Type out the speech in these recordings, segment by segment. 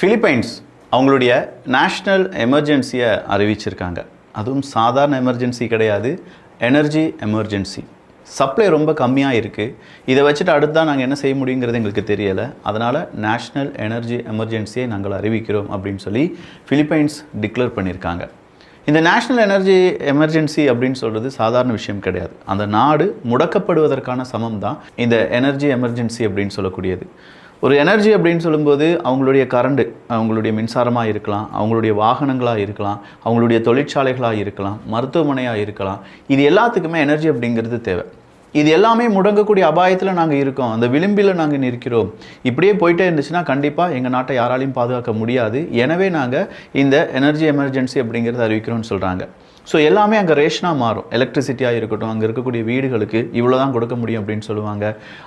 Philippines அவங்களுடைய national எமர்ஜென்சியை அறிவிச்சிருக்காங்க. அதுவும் சாதாரண எமர்ஜென்சி கிடையாது, எனர்ஜி எமர்ஜென்சி. சப்ளை ரொம்ப கம்மியாக இருக்குது. இதை வச்சுட்டு அடுத்து தான் நாங்கள் என்ன செய்ய முடியுங்கிறது எங்களுக்கு தெரியலை. அதனால் நேஷ்னல் எனர்ஜி எமர்ஜென்சியை நாங்கள் அறிவிக்கிறோம் அப்படின்னு சொல்லி பிலிப்பைன்ஸ் டிக்ளேர் பண்ணியிருக்காங்க. இந்த நேஷ்னல் எனர்ஜி எமர்ஜென்சி அப்படின்னு சொல்கிறது சாதாரண விஷயம் கிடையாது. அந்த நாடு முடக்கப்படுவதற்கான சமம் தான் இந்த எனர்ஜி எமர்ஜென்சி அப்படின்னு சொல்லக்கூடியது. ஒரு எனர்ஜி அப்படின்னு சொல்லும்போது அவங்களுடைய கரண்டு, அவங்களுடைய மின்சாரமாக இருக்கலாம், அவங்களுடைய வாகனங்களாக இருக்கலாம், அவங்களுடைய தொழிற்சாலைகளாக இருக்கலாம், மருத்துவமனையாக இருக்கலாம். இது எல்லாத்துக்குமே எனர்ஜி அப்படிங்கிறது தேவை. இது எல்லாமே முடங்கக்கூடிய அபாயத்தில் நாங்கள் இருக்கோம், அந்த விளிம்பில் நாங்கள் நிற்கிறோம். இப்படியே போயிட்டே இருந்துச்சுன்னா கண்டிப்பாக எங்கள் நாட்டை யாராலையும் பாதுகாக்க முடியாது. எனவே நாங்கள் இந்த எனர்ஜி எமர்ஜென்சி அப்படிங்கிறத அறிவிக்கிறோம்னு சொல்கிறாங்க. ஸோ எல்லாமே அங்கே ரேஷனாக மாறும். எலக்ட்ரிசிட்டியாக இருக்கட்டும், அங்கே இருக்கக்கூடிய வீடுகளுக்கு இவ்வளோ தான் கொடுக்க முடியும் அப்படின்னு சொல்லுவாங்க.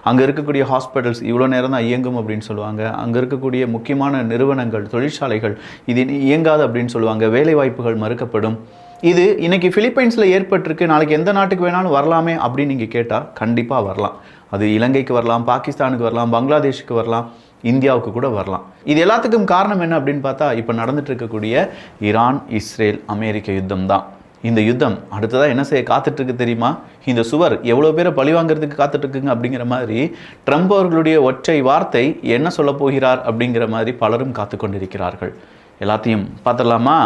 அங்கே இருக்கக்கூடிய ஹாஸ்பிட்டல்ஸ் இவ்வளோ நேரம் தான் இயங்கும் அப்படின்னு சொல்லுவாங்க. அங்கே இருக்கக்கூடிய முக்கியமான நிறுவனங்கள், தொழிற்சாலைகள் இது இயங்காது அப்படின்னு சொல்லுவாங்க. வேலைவாய்ப்புகள் மறுக்கப்படும். இது இன்றைக்கி பிலிப்பைன்ஸில் ஏற்பட்டிருக்கு, நாளைக்கு எந்த நாட்டுக்கு வேணாலும் வரலாமே அப்படின்னு நீங்கள் கேட்டால் கண்டிப்பாக வரலாம். அது இலங்கைக்கு வரலாம், பாகிஸ்தானுக்கு வரலாம், பங்களாதேஷுக்கு வரலாம், இந்தியாவுக்கு கூட வரலாம். இது எல்லாத்துக்கும் காரணம் என்ன அப்படின்னு பார்த்தா இப்போ நடந்துட்டு இருக்கக்கூடிய ஈரான், இஸ்ரேல், அமெரிக்க யுத்தம் தான். இந்த யுத்தம் அடுத்ததாக என்ன செய்ய காத்துட்ருக்கு தெரியுமா? இந்த சுவர் எவ்வளோ பேரை பழிவாங்கிறதுக்கு காத்துட்ருக்குங்க அப்படிங்கிற மாதிரி ட்ரம்ப் அவர்களுடைய ஒற்றை வார்த்தை என்ன சொல்ல போகிறார் அப்படிங்கிற மாதிரி பலரும் காத்து கொண்டிருக்கிறார்கள். எல்லாத்தையும் பார்த்துடலாமா?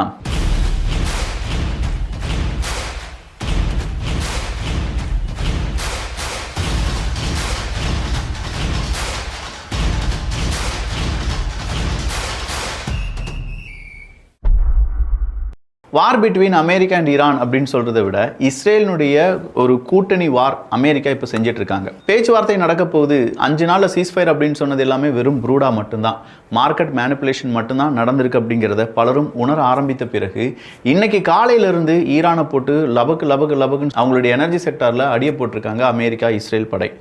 வார் பிட்வீன் அமெரிக்கா அண்ட் ஈரான் அப்படின்னு சொல்கிறத விட இஸ்ரேலினுடைய ஒரு கூட்டணி வார் அமெரிக்கா இப்போ செஞ்சுட்டு இருக்காங்க. பேச்சுவார்த்தை நடக்க போகுது. 5 நாளில் சீஸ்ஃபயர் அப்படின்னு சொன்னது எல்லாமே வெறும் ப்ரூடா மட்டும்தான், மார்க்கெட் மேனிப்புலேஷன் மட்டும்தான் நடந்திருக்கு அப்படிங்கிறத பலரும் உணர ஆரம்பித்த பிறகு இன்னைக்கு காலையிலிருந்து ஈரானை போட்டு லபக்குன்னு அவங்களுடைய எனர்ஜி செக்டாரில் அடிய போட்டிருக்காங்க அமெரிக்கா, இஸ்ரேல் படை.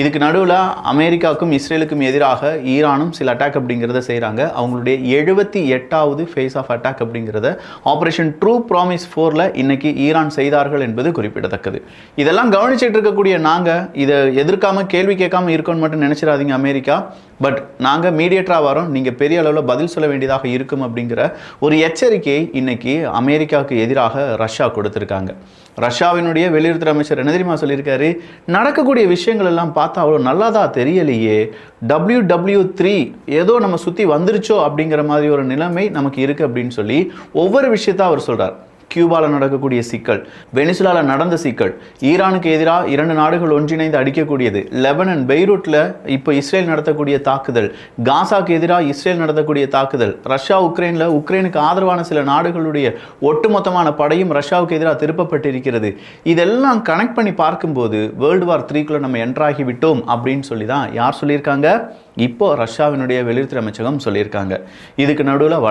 இதுக்கு நடுவில் அமெரிக்காவுக்கும் இஸ்ரேலுக்கும் எதிராக ஈரானும் சில அட்டாக் அப்படிங்கிறத செய்கிறாங்க. அவங்களுடைய 78வது ஃபேஸ் ஆஃப் அட்டாக் அப்படிங்கிறத ஆப்ரேஷன் ட்ரூ ப்ராமிஸ் 4ல் இன்னைக்கு ஈரான் செய்தார்கள் என்பது குறிப்பிடத்தக்கது. இதெல்லாம் கவனிச்சுட்டு இருக்கக்கூடிய நாங்கள் இதை எதிர்க்காம கேள்வி கேட்காம இருக்கோன்னு மட்டும் நினைச்சிடாதீங்க அமெரிக்கா. பட் நாங்கள் மீடியேட்டராக வரோம், நீங்கள் பெரிய அளவில் பதில் சொல்ல வேண்டியதாக இருக்கும் அப்படிங்கிற ஒரு எச்சரிக்கையை இன்னைக்கு அமெரிக்காவுக்கு எதிராக ரஷ்யா கொடுத்துருக்காங்க. ரஷ்யாவினுடைய வெளியுறவுத்துறை அமைச்சர் என்ன தெரியுமா சொல்லியிருக்காரு? நடக்கக்கூடிய விஷயங்கள் எல்லாம் பார்த்தா அவ்வளோ நல்லாதா தெரியலையே, WW3 ஏதோ நம்ம சுற்றி வந்துருச்சோ அப்படிங்கிற மாதிரி ஒரு நிலைமை நமக்கு இருக்குது அப்படின்னு சொல்லி ஒவ்வொரு விஷயத்தான் அவர் சொல்கிறார். கியூபாவில் நடக்கக்கூடிய சிக்கல், வெனிசுலாவில் நடந்த சிக்கல், ஈரானுக்கு எதிராக 2 நாடுகள் ஒன்றிணைந்து அடிக்கக்கூடியது, லெபனன் பெய்ரூட்டில் இப்போ இஸ்ரேல் நடத்தக்கூடிய தாக்குதல், காசாக்கு எதிராக இஸ்ரேல் நடத்தக்கூடிய தாக்குதல், ரஷ்யா உக்ரைனில் உக்ரைனுக்கு ஆதரவான சில நாடுகளுடைய ஒட்டுமொத்தமான படையும் ரஷ்யாவுக்கு எதிராக திருப்பப்பட்டிருக்கிறது. இதெல்லாம் கனெக்ட் பண்ணி பார்க்கும்போது வேர்ல்டு வார் 3க்குள்ள நம்ம என்ட்ராகி விட்டோம் அப்படின்னு சொல்லி தான் யார் சொல்லியிருக்காங்க? இப்போ ரஷ்யாவினுடைய வெளியுறவுத்துறை அமைச்சகம் சொல்லியிருக்காங்க. இதுக்கு நடுவில்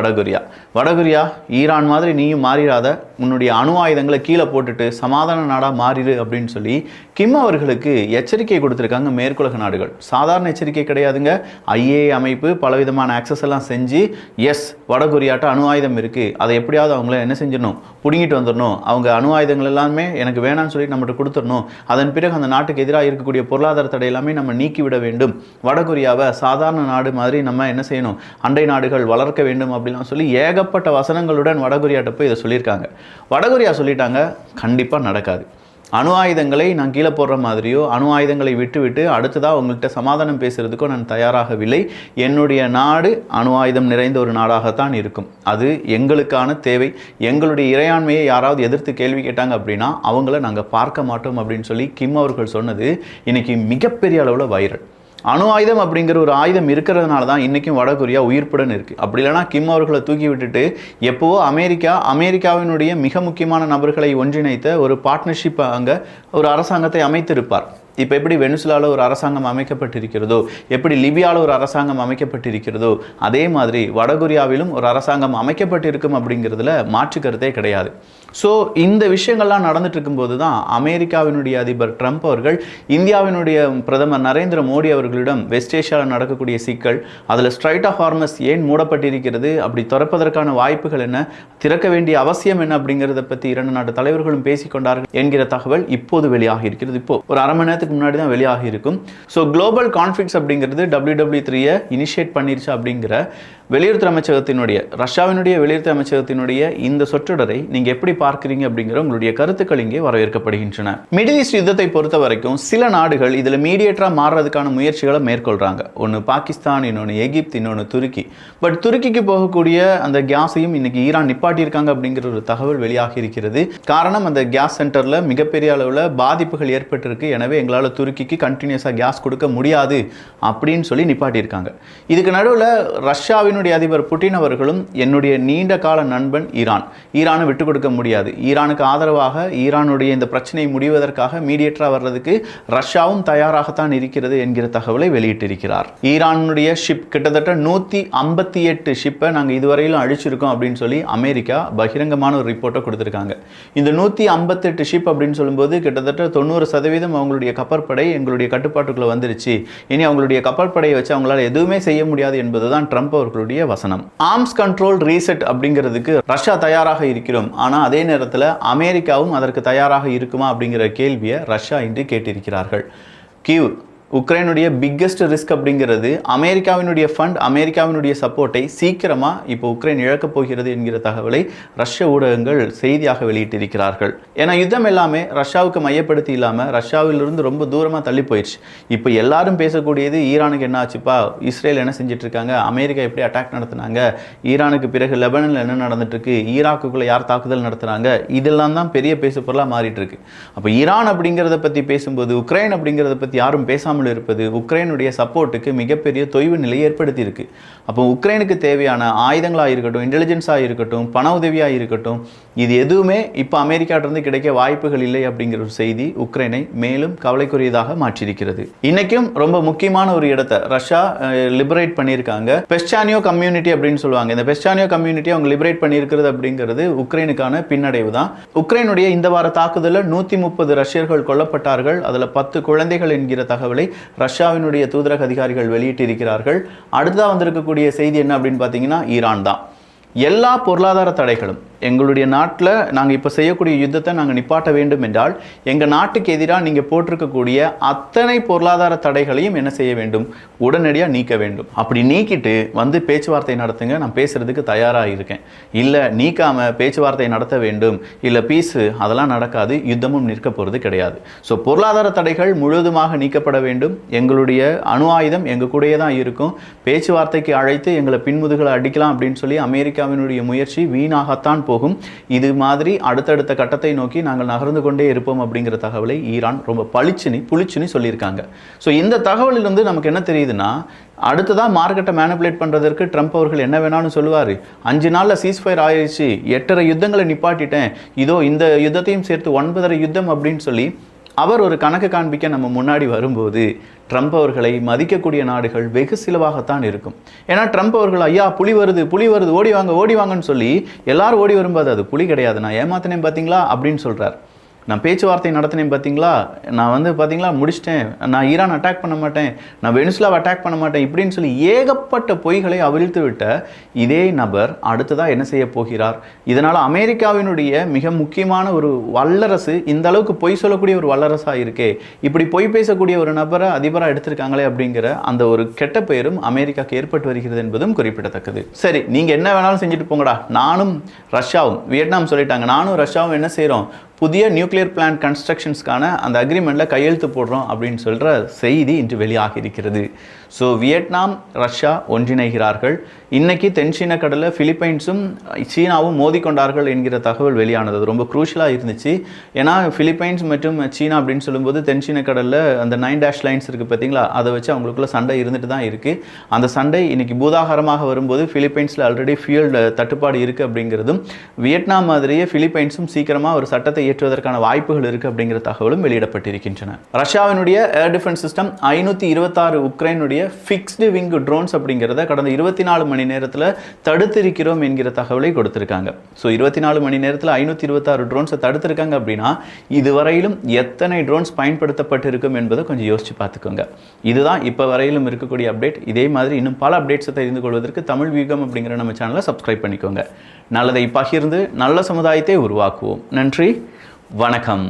வடகொரியா ஈரான் மாதிரி நீயும் மாறிடாத, உன்னுடைய அணு ஆயுதங்களை கீழே போட்டுட்டு சமாதான நாடாக மாறிடு அப்படின்னு சொல்லி கிம் அவர்களுக்கு எச்சரிக்கை கொடுத்துருக்காங்க மேற்குலக நாடுகள். சாதாரண எச்சரிக்கை கிடையாதுங்க. ஐஏஏ அமைப்பு பலவிதமான ஆக்சஸ் எல்லாம் செஞ்சு எஸ் வடகொரியாட்ட அணு ஆயுதம் இருக்குது, அதை எப்படியாவது அவங்கள என்ன செஞ்சிடணும், பிடுங்கிட்டு வந்துடணும், அவங்க அணு ஆயுதங்கள் எல்லாமே எனக்கு வேணான்னு சொல்லி நம்மகிட்ட கொடுத்துடணும், அதன் பிறகு அந்த நாட்டுக்கு எதிராக இருக்கக்கூடிய பொருளாதார தடை எல்லாமே நம்ம நீக்கிவிட வேண்டும், வடகொரியாவை சாதாரண நாடு மாதிரி நம்ம என்ன செய்யணும், அண்டை நாடுகள் வளர்க்க வேண்டும் அப்படிலாம் சொல்லி ஏகப்பட்ட வசனங்களுடன் வடகொரியாட்ட போய் இதை சொல்லியிருக்காங்க. வடகொரியா சொல்லிட்டாங்க கண்டிப்பாக நடக்காது. அணு ஆயுதங்களை நான் கீழே போடுற மாதிரியோ அணு ஆயுதங்களை விட்டு அடுத்ததாக உங்கள்கிட்ட சமாதானம் பேசுகிறதுக்கோ நான் தயாராகவில்லை. என்னுடைய நாடு அணு ஆயுதம் நிறைந்த ஒரு நாடாகத்தான் இருக்கும். அது எங்களுக்கான தேவை. எங்களுடைய இறையாண்மையை யாராவது எதிர்த்து கேள்வி கேட்டாங்க அப்படின்னா அவங்கள நாங்கள் பார்க்க மாட்டோம் அப்படின்னு சொல்லி கிம் அவர்கள் சொன்னது இன்னைக்கு மிகப்பெரிய அளவில் வைரல். அணு ஆயுதம் அப்படிங்கிற ஒரு ஆயுதம் இருக்கிறதுனால தான் இன்றைக்கும் வடகொரியா உயிர்ப்புடன் இருக்குது. அப்படி இல்லைனா கிம் அவர்களை தூக்கி விட்டுட்டு எப்போவோ அமெரிக்காவினுடைய மிக முக்கியமான நபர்களை ஒன்றிணைத்த ஒரு பார்ட்னர்ஷிப் அங்கே ஒரு அரசாங்கத்தை அமைத்திருப்பார். இப்போ எப்படி வெனிசுலாவில் ஒரு அரசாங்கம் அமைக்கப்பட்டிருக்கிறதோ, எப்படி லிபியாவில் ஒரு அரசாங்கம் அமைக்கப்பட்டிருக்கிறதோ, அதே மாதிரி வடகொரியாவிலும் ஒரு அரசாங்கம் அமைக்கப்பட்டிருக்கும் அப்படிங்கிறதுல மாற்று கருத்தே கிடையாது. ஸோ இந்த விஷயங்கள்லாம் நடந்துட்டு இருக்கும்போது தான் அமெரிக்காவினுடைய அதிபர் ட்ரம்ப் அவர்கள் இந்தியாவினுடைய பிரதமர் நரேந்திர மோடி அவர்களிடம் வெஸ்ட் ஏஷியாவில் நடக்கக்கூடிய சிக்கல், அதில் ஸ்ட்ரைட் ஆஃப் ஹார்மஸ் ஏன் மூடப்பட்டிருக்கிறது, அப்படி திறப்பதற்கான வாய்ப்புகள் என்ன, திறக்க வேண்டிய அவசியம் என்ன அப்படிங்கிறத பற்றி 2 நாட்டு தலைவர்களும் பேசிக்கொண்டார்கள் என்கிற தகவல் இப்போது வெளியாகி இருக்கிறது. இப்போ ஒரு அரை மணி நேரத்துக்கு முன்னாடி தான் வெளியாகி இருக்கும். ஸோ குளோபல் கான்ஃப்ளிக்ஸ் அப்படிங்கிறது WW3 இனிஷியேட் பண்ணிருச்சு அப்படிங்கிற வெளியுறவு அமைச்சகத்தினுடைய ரஷ்யாவினுடைய வெளியுறவு அமைச்சகத்தினுடைய இந்த சொற்றொடரை நீங்க எப்படி பார்க்கிறீங்க அப்படிங்கிற உங்களுடைய கருத்துக்கள் இங்கே வரவேற்கப்படுகின்றன. மிடில் ஈஸ்ட் யுத்தத்தை பொறுத்த வரைக்கும் சில நாடுகள் இதுல மீடியேட்டரா மாறுறதுக்கான முயற்சிகளை மேற்கொள்றாங்க. ஒன்று பாகிஸ்தான், இன்னொன்று எகிப்து, இன்னொன்று துருக்கி. பட் துருக்கிக்கு போகக்கூடிய அந்த கேஸையும் இன்னைக்கு ஈரான் நிப்பாட்டியிருக்காங்க அப்படிங்கிற ஒரு தகவல் வெளியாகி இருக்கிறது. காரணம், அந்த கேஸ் சென்டர்ல மிகப்பெரிய அளவில் பாதிப்புகள் ஏற்பட்டிருக்கு. எனவே எங்களால் துருக்கிக்கு கண்டினியூஸாக கேஸ் கொடுக்க முடியாது அப்படின்னு சொல்லி நிப்பாட்டியிருக்காங்க. இதுக்கு நடுவில் ரஷ்யாவினுடைய அதிபர் புட்டின் அவர்களும் என்னுடைய நீண்ட கால நண்பன் ஈரானை விட்டு கொடுக்க முடியாது, ஈரானுக்கு ஆதரவாக ஈரானுடைய இந்த பிரச்சனை முடிவதற்காக மீடியேட்டரா வர்றதுக்கு ரஷ்யாவும் தயாராகத்தான் இருக்கிறது என்கிற தகவலை வெளியிட்டிருக்கிறார். ஈரானுடைய ஷிப் கிட்டத்தட்ட 158 ஷிப்பை நாங்கள் இதுவரையிலும் அழிச்சிருக்கோம் அப்படின்னு சொல்லி அமெரிக்கா பகிரங்கமான ஒரு ரிப்போர்ட்டை கொடுத்திருக்காங்க. இந்த 158 ஷிப் அப்படின்னு சொல்லும்போது கிட்டத்தட்ட 90% அவங்களுடைய கப்பற்படை எங்களுடைய கட்டுப்பாட்டுக்குள்ள வந்துருச்சு, இனி அவங்களுடைய கப்பற்படையை வச்சு அவங்களால எதுவுமே செய்ய முடியாது என்பதுதான் ட்ரம்ப் அவர்களுடைய வசனம். ஆர்ம்ஸ் கண்ட்ரோல் ரீசெட் அப்படிங்கிறதுக்கு ரஷ்யா தயாராக இருக்கிறோம், ஆனால் அதே நேரத்தில் அமெரிக்காவும் அதற்கு தயாராக இருக்குமா அப்படிங்கிற கேள்வியை ரஷ்யா இன்று கேட்டிருக்கிறார்கள். கீவ் உக்ரைனுடைய பிக்கெஸ்ட் ரிஸ்க் அப்படிங்கிறது அமெரிக்காவினுடைய ஃபண்ட், அமெரிக்காவினுடைய சப்போர்ட்டை சீக்கிரமாக இப்போ உக்ரைன் இழக்கப் போகிறது என்கிற தகவலை ரஷ்ய ஊடகங்கள் செய்தியாக வெளியிட்டிருக்கிறார்கள். ஏன்னா யுத்தம் எல்லாமே ரஷ்யாவுக்கு மையப்படுத்தி இல்லாமல் ரஷ்யாவிலிருந்து ரொம்ப தூரமாக தள்ளி போயிடுச்சு. இப்போ எல்லாரும் பேசக்கூடியது ஈரானுக்கு என்ன ஆச்சுப்பா, இஸ்ரேல் என்ன செஞ்சுட்டு இருக்காங்க, அமெரிக்கா எப்படி அட்டாக் நடத்தினாங்க, ஈரானுக்கு பிறகு லெபனனில் என்ன நடந்துட்டு இருக்கு, ஈராக்குக்குள்ள யார் தாக்குதல் நடத்துறாங்க, இதெல்லாம் தான் பெரிய பேசு பொருளாக மாறிட்டு இருக்கு. அப்போ ஈரான் அப்படிங்கிறத பற்றி பேசும்போது உக்ரைன் அப்படிங்கிறத பற்றி யாரும் பேசாமல் இருப்பது உக்ரைனுடைய சப்போர்ட்டுக்கு மிகப்பெரிய தொய்வு நிலை ஏற்படுத்தி இருக்கு. அப்போ உக்ரைனுக்கு தேவையான ஆயுதங்களாக இருக்கட்டும், இன்டெலிஜென்ஸாக இருக்கட்டும், பண உதவியாக இருக்கட்டும், இது எதுவுமே இப்போ அமெரிக்காட்டிலிருந்து கிடைக்க வாய்ப்புகள் இல்லை அப்படிங்கிற ஒரு செய்தி உக்ரைனை மேலும் கவலைக்குரியதாக மாற்றியிருக்கிறது. இன்னைக்கும் ரொம்ப முக்கியமான ஒரு இடத்தை ரஷ்யா லிபரேட் பண்ணியிருக்காங்க. பெஸ்டானியோ கம்யூனிட்டி அப்படின்னு சொல்லுவாங்க. இந்த பெஸ்டானியோ கம்யூனிட்டி அவங்க லிபரேட் பண்ணியிருக்கிறது அப்படிங்கிறது உக்ரைனுக்கான பின்னடைவு தான். உக்ரைனுடைய இந்த வார தாக்குதலில் 130 ரஷ்யர்கள் கொல்லப்பட்டார்கள். அதில் 10 குழந்தைகள் என்கிற தகவலை ரஷ்யாவினுடைய தூதரக அதிகாரிகள் வெளியிட்டிருக்கிறார்கள். அடுத்ததாக வந்திருக்கக்கூடிய செய்தி என்ன அப்படின்னு பார்த்தீங்கன்னா ஈரான் தான். எல்லா பொருளாதார தடைகளும் எங்களுடைய நாட்டில் நாங்கள் இப்போ செய்யக்கூடிய யுத்தத்தை நாங்கள் நிப்பாட்ட வேண்டும் என்றால் எங்கள் நாட்டுக்கு எதிராக நீங்கள் போட்டிருக்கக்கூடிய அத்தனை பொருளாதார தடைகளையும் என்ன செய்ய வேண்டும், உடனடியாக நீக்க வேண்டும். அப்படி நீக்கிட்டு வந்து பேச்சுவார்த்தை நடத்துங்க, நான் பேசுறதுக்கு தயாராக இருக்கேன். இல்லை நீக்காமல் பேச்சுவார்த்தை நடத்த வேண்டும், இல்லை பீஸு, அதெல்லாம் நடக்காது, யுத்தமும் நிற்க போகிறது கிடையாது. ஸோ பொருளாதார தடைகள் முழுவதுமாக நீக்கப்பட வேண்டும். எங்களுடைய அணு ஆயுதம் எங்கள் கூடயே தான் இருக்கும். பேச்சுவார்த்தைக்கு அழைத்து எங்களை பின்முதுகளை அடிக்கலாம் அப்படின்னு சொல்லி அமெரிக்காவினுடைய முயற்சி வீணாகத்தான் போகும். இது மாதிரி அடுத்தடுத்த கட்டத்தை நோக்கி நாங்கள் நகர்ந்து கொண்டே இருப்போம் அப்படிங்கிற தகவலை ஈரான் ரொம்ப புளிச்சுன்னு சொல்லியிருக்காங்க. ஸோ இந்த தகவலிலிருந்து நமக்கு என்ன தெரியுதுன்னா, அடுத்ததான் மார்க்கெட்டை மேனிபுலேட் பண்ணுறதற்கு ட்ரம்ப் அவர்கள் என்ன வேணாலும் சொல்லுவார். 5 நாளில் சீஸ்ஃபயர் ஆயிடுச்சு, 8.5 யுத்தங்களை நிப்பாட்டிட்டேன், இதோ இந்த யுத்தத்தையும் சேர்த்து 9.5 யுத்தம் அப்படின்னு சொல்லி அவர் ஒரு கணக்கு காண்பிக்க நம்ம முன்னாடி வரும்போது ட்ரம்ப் அவர்களை மதிக்கக்கூடிய நாடுகள் வெகு சிலவாகத்தான் இருக்கும். ஏன்னா ட்ரம்ப் அவர்கள் ஐயா புலி வருது ஓடி வாங்கன்னு சொல்லி எல்லாரும் ஓடி வரும்போது அது புலி கிடையாது, நான் ஏமாத்தினேன் பார்த்தீங்களா அப்படின்னு சொல்கிறார். நான் பேச்சுவார்த்தை நடத்தினேன் பார்த்தீங்களா, நான் வந்து பார்த்தீங்களா முடிச்சிட்டேன், நான் ஈரான் அட்டாக் பண்ண மாட்டேன், நான் வெனிசுலாவை அட்டாக் பண்ண மாட்டேன் இப்படின்னு சொல்லி ஏகப்பட்ட பொய்களை அவிழ்த்து விட்ட இதே நபர் அடுத்ததாக என்ன செய்ய போகிறார்? இதனால் அமெரிக்காவினுடைய மிக முக்கியமான ஒரு வல்லரசு இந்த அளவுக்கு பொய் சொல்லக்கூடிய ஒரு வல்லரசாக இருக்கே, இப்படி பொய் பேசக்கூடிய ஒரு நபரை அதிபராக எடுத்திருக்காங்களே அப்படிங்கிற அந்த ஒரு கெட்ட பெயரும் அமெரிக்காவுக்கு ஏற்பட்டு வருகிறது என்பதும் குறிப்பிடத்தக்கது. சரி, நீங்கள் என்ன வேணாலும் செஞ்சுட்டு போங்கடா, நானும் ரஷ்யாவும், வியட்நாம் சொல்லிட்டாங்க, நானும் ரஷ்யாவும் என்ன செய்கிறோம், புதிய நியூக்ளியர் பிளான்ட் கன்ஸ்ட்ரக்ஷன்ஸ்க்கான அந்த அக்ரிமெண்ட்டில் கையெழுத்து போடுறோம் அப்படின்னு சொல்கிற செய்தி இன்று வெளியாகி இருக்கிறது. ஸோ வியட்நாம் ரஷ்யா ஒன்றிணைகிறார்கள். இன்னைக்கு தென்சீன கடலில் பிலிப்பைன்ஸும் சீனாவும் மோதிக்கொண்டார்கள் என்கிற தகவல் வெளியானது. அது ரொம்ப குரூஷலாக இருந்துச்சு. ஏன்னா பிலிப்பைன்ஸ் மற்றும் சீனா அப்படின்னு சொல்லும்போது தென்சீன கடலில் அந்த 9 லைன்ஸ் இருக்குது பார்த்தீங்களா, அதை வச்சு அவங்களுக்குள்ள சண்டை இருந்துட்டு தான் இருக்குது. அந்த சண்டை இன்னைக்கு பூதாகரமாக வரும்போது பிலிப்பைன்ஸில் ஆல்ரெடி ஃபியூல் தட்டுப்பாடு இருக்குது அப்படிங்கிறதும், வியட்நாம் மாதிரியே பிலிப்பைன்ஸும் சீக்கிரமாக ஒரு சட்டத்தை ஏற்றுவதற்கான வாய்ப்புகள் இருக்கு அப்படிங்கிற தகவலும் வெளியிடப்பட்டிருக்கின்றன. ரஷ்யாவினுடைய ஏர் டிஃபென்ஸ் சிஸ்டம் 526 உக்ரைனுடைய ஃபிக்ஸ்டு விங் ட்ரோன்ஸ் அப்படிங்கிறத கடந்த 24 மணி நேரத்தில் தடுத்திருக்கிறோம் என்கிற தகவலை கொடுத்திருக்காங்க. ஸோ 24 மணி நேரத்தில் 526 ட்ரோன்ஸை தடுத்திருக்காங்க அப்படின்னா இதுவரையிலும் எத்தனை ட்ரோன்ஸ் பயன்படுத்தப்பட்டிருக்கும் என்பதை கொஞ்சம் யோசிச்சு பார்த்துக்கோங்க. இதுதான் இப்போ வரையிலும் இருக்கக்கூடிய அப்டேட். இதே மாதிரி இன்னும் பல அப்டேட்ஸை தெரிந்து கொள்வதற்கு தமிழ் வியூகம் அப்படிங்கிற நம்ம சேனலை சப்ஸ்கிரைப் பண்ணிக்கோங்க. நல்லதை பகிர்ந்து நல்ல சமுதாயத்தை உருவாக்குவோம். நன்றி, வணக்கம்.